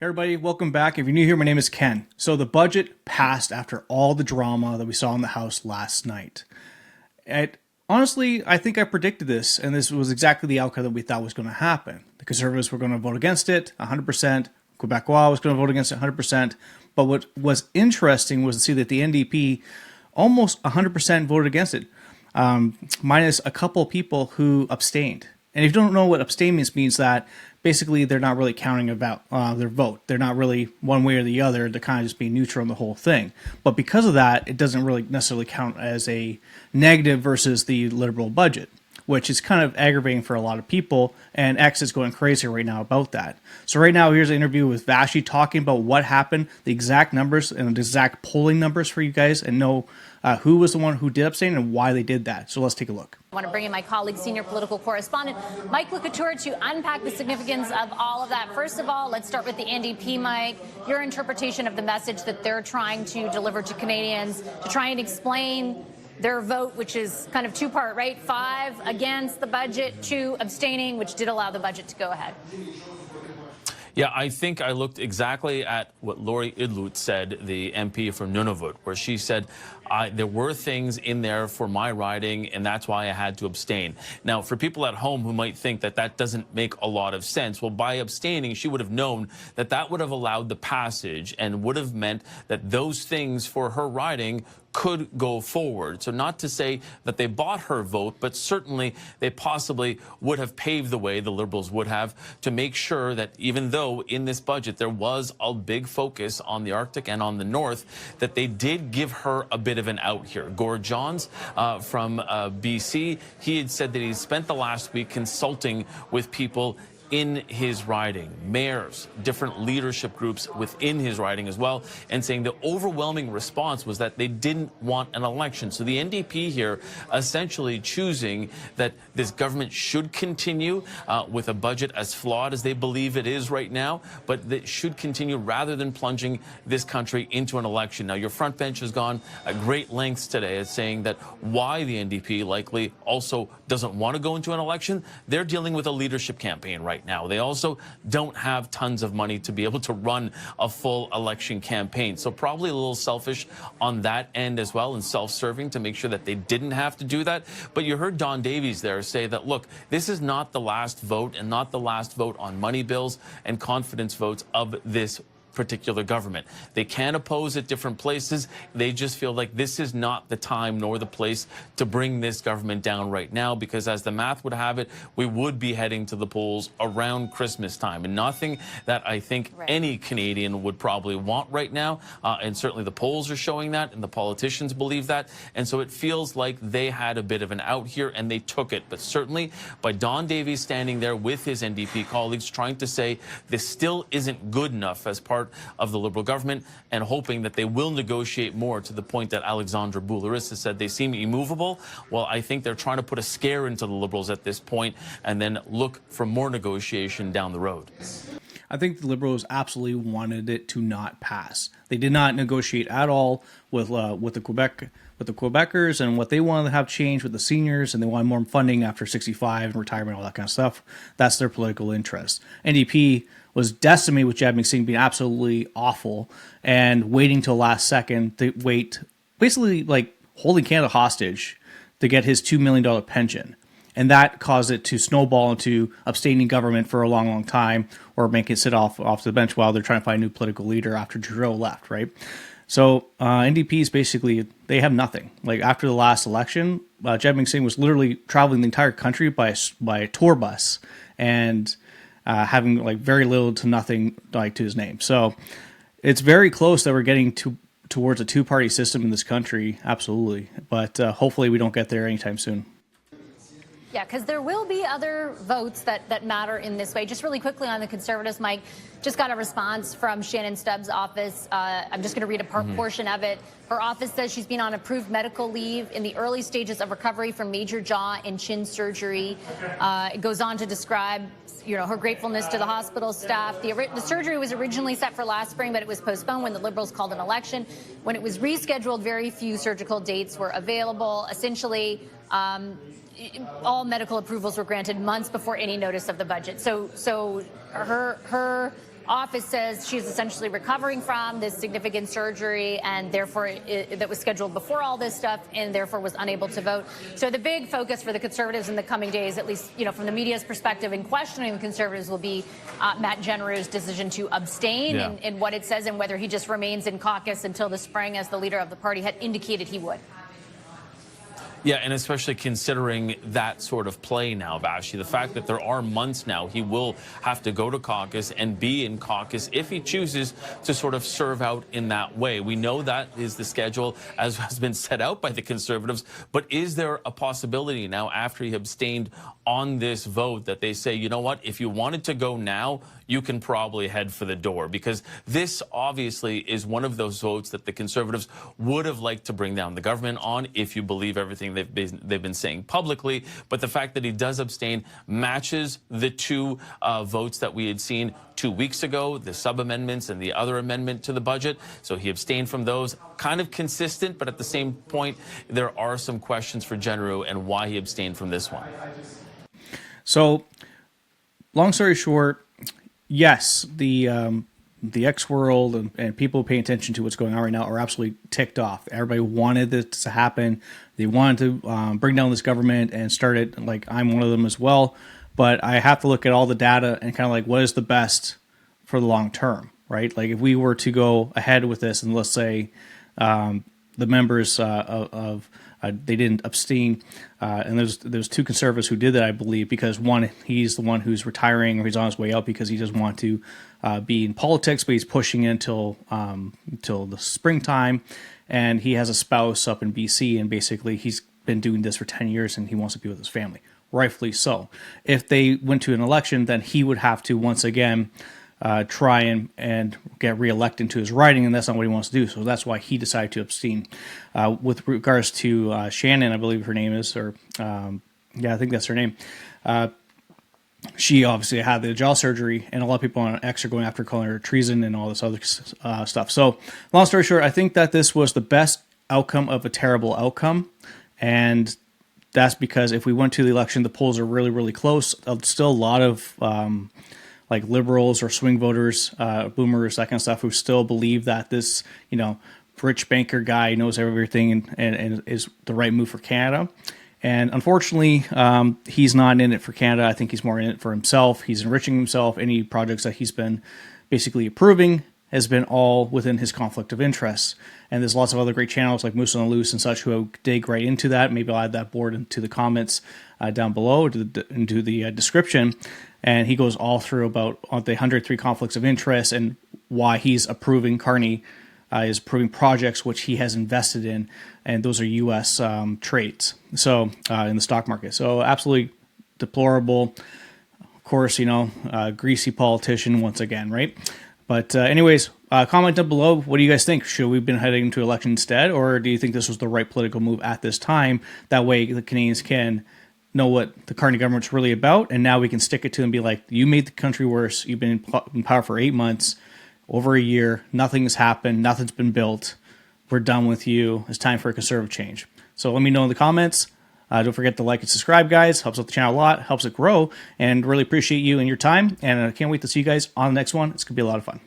Hey everybody, welcome back. If you're new here, my name is Ken. So the budget passed after all the drama that we saw in the House last night. Honestly, I think I predicted this, and this was exactly the outcome that we thought was going to happen. The Conservatives were going to vote against it 100%. Quebecois was going to vote against it 100%. But what was interesting was to see that the NDP almost 100% voted against it, minus a couple of people who abstained. And if you don't know what abstain means that basically they're not really counting about their vote. They're not really one way or the other. They're kind of just being neutral on the whole thing. But because of that, it doesn't really necessarily count as a negative versus the Liberal budget, which is kind of aggravating for a lot of people. And X is going crazy right now about that. So right now, here's an interview with Vashi talking about what happened, the exact numbers and the exact polling numbers for you guys, and know who was the one who did abstain and why they did that. So let's take a look. I want to bring in my colleague, senior political correspondent Mike Lecouture, to unpack the significance of all of that. First of all, let's start with the NDP, Mike. Your interpretation of the message that they're trying to deliver to Canadians to try and explain their vote, which is kind of two-part, right? 5 against the budget, 2 abstaining, which did allow the budget to go ahead. Yeah, I think I looked exactly at what Laurie Idlout said, the MP from Nunavut, where she said, there were things in there for my riding, and that's why I had to abstain. Now, for people at home who might think that that doesn't make a lot of sense, well, by abstaining, she would have known that that would have allowed the passage and would have meant that those things for her riding could go forward. So not to say that they bought her vote, but certainly they possibly would have paved the way, the Liberals would have, to make sure that even though in this budget there was a big focus on the Arctic and on the North, that they did give her a bit of an out here. Gord Johns from BC, he had said that he spent the last week consulting with people in his riding, mayors, different leadership groups within his riding as well, and saying the overwhelming response was that they didn't want an election. So the NDP here essentially choosing that this government should continue with a budget as flawed as they believe it is right now, but that should continue rather than plunging this country into an election. Now, your front bench has gone at great lengths today at saying that why the NDP likely also doesn't want to go into an election. They're dealing with a leadership campaign right now. They also don't have tons of money to be able to run a full election campaign. So probably a little selfish on that end as well, and self-serving to make sure that they didn't have to do that. But you heard Don Davies there say that, look, this is not the last vote and not the last vote on money bills and confidence votes of this particular government. They can oppose at different places. They just feel like this is not the time nor the place to bring this government down right now, because as the math would have it, we would be heading to the polls around Christmas time, and nothing that I think any Canadian would probably want right now. And certainly the polls are showing that, and the politicians believe that. And so it feels like they had a bit of an out here, and they took it. But certainly by Don Davies standing there with his NDP colleagues trying to say this still isn't good enough as part of the Liberal government, and hoping that they will negotiate more, to the point that Alexandra Boulris has said they seem immovable. Well, I think they're trying to put a scare into the Liberals at this point and then look for more negotiation down the road. I think the Liberals absolutely wanted it to not pass. They did not negotiate at all with the Quebecers, and what they wanted to have change with the seniors, and they wanted more funding after 65 and retirement, all that kind of stuff. That's their political interest. NDP was decimated with Jagmeet Singh being absolutely awful and waiting till last second to wait, basically like holding Canada hostage to get his $2 million pension. And that caused it to snowball into abstaining government for a long, long time, or make it sit off the bench while they're trying to find a new political leader after Trudeau left, right? So NDPs basically, they have nothing. Like after the last election, Jagmeet Singh was literally traveling the entire country by a tour bus and having like very little to nothing like to his name. So it's very close that we're getting towards a two-party system in this country, absolutely. But hopefully we don't get there anytime soon. Yeah, because there will be other votes that matter in this way. Just really quickly on the Conservatives, Mike, just got a response from Shannon Stubbs' office. I'm just going to read a portion of it. Her office says she's been on approved medical leave in the early stages of recovery from major jaw and chin surgery. It goes on to describe, her gratefulness to the hospital staff. The surgery was originally set for last spring, but it was postponed when the Liberals called an election. When it was rescheduled, very few surgical dates were available. Essentially, all medical approvals were granted months before any notice of the budget. So her office says she's essentially recovering from this significant surgery, and therefore that was scheduled before all this stuff, and therefore was unable to vote. So the big focus for the Conservatives in the coming days, at least from the media's perspective, in questioning the Conservatives, will be Matt Genroux's decision to abstain in what it says, and whether he just remains in caucus until the spring, as the leader of the party had indicated he would. Yeah, and especially considering that sort of play now, Vashi, the fact that there are months now he will have to go to caucus and be in caucus if he chooses to sort of serve out in that way. We know that is the schedule as has been set out by the Conservatives, but is there a possibility now, after he abstained on this vote, that they say, you know what, if you wanted to go now, you can probably head for the door? Because this obviously is one of those votes that the Conservatives would have liked to bring down the government on, if you believe everything they've been saying publicly. But the fact that he does abstain matches the two votes that we had seen 2 weeks ago, the sub-amendments and the other amendment to the budget. So he abstained from those. Kind of consistent, but at the same point, there are some questions for Genroux and why he abstained from this one. So, long story short, yes, the X world and people paying attention to what's going on right now are absolutely ticked off. Everybody wanted this to happen. They wanted to bring down this government and start it. Like, I'm one of them as well. But I have to look at all the data and kind of like, what is the best for the long term, right? Like, if we were to go ahead with this, and let's say the members they didn't abstain, and there's two Conservatives who did that, I believe, because one, he's the one who's retiring, or he's on his way out because he doesn't want to be in politics, but he's pushing it until the springtime, and he has a spouse up in BC, and basically he's been doing this for 10 years, and he wants to be with his family, rightfully so. If they went to an election, then he would have to once again try and get reelected into his riding, and that's not what he wants to do. So that's why he decided to abstain. With regards to Shannon, I believe her name is, or I think that's her name. She obviously had the jaw surgery, and a lot of people on X are going after, calling her treason and all this other stuff. So, long story short, I think that this was the best outcome of a terrible outcome, and that's because if we went to the election, the polls are really, really close. Still a lot of like liberals or swing voters, boomers, that kind of stuff, who still believe that this, rich banker guy knows everything and is the right move for Canada. And unfortunately, he's not in it for Canada. I think he's more in it for himself. He's enriching himself. Any projects that he's been basically approving has been all within his conflict of interest. And there's lots of other great channels like Moose on the Loose and such who dig right into that. Maybe I'll add that board into the comments down below, into the description. And he goes all through about the 103 conflicts of interest and why he's approving, Carney is approving projects which he has invested in, and those are U.S. trades, so in the stock market. So absolutely deplorable. Of course, greasy politician once again, right? But anyways, comment down below. What do you guys think? Should we have been heading into election instead, or do you think this was the right political move at this time? That way the Canadians can know what the Carney government's really about, and now we can stick it to them and be like, you made the country worse. You've been in power for 8 months, over a year. Nothing's happened. Nothing's been built. We're done with you. It's time for a conservative change. So let me know in the comments. Don't forget to like and subscribe, guys. Helps out the channel a lot. Helps it grow. And really appreciate you and your time. And I can't wait to see you guys on the next one. It's going to be a lot of fun.